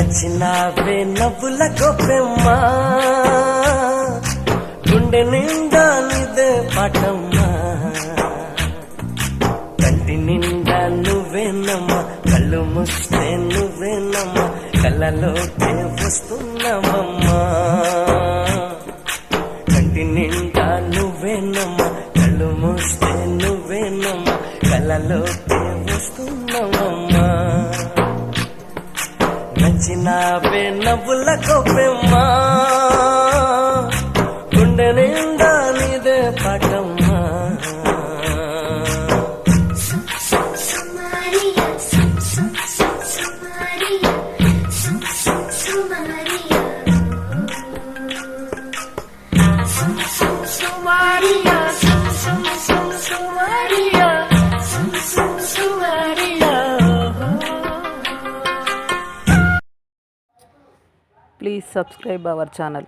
నచ్చినావే నవ్వుల గొప్పెమ్మా గుండె నిండా నీదే పాటమ్మా కంటి నిండా నువ్వేనమ్మా కళ్ళు మూస్తే నువ్వేనమ్మా కళ్ళలోకే వస్తున్నావమ్మా కంటి నిండా నువ్వేనమ్మా కళ్ళు మూస్తే నువ్వేనమ్మా కళ్ళలోకే వస్తున్నావమ్మా నచ్చినావే నవ్వుల గొప్పెమ్మా గుండె నిండా నీదే పాటమ్మా Please subscribe our channel.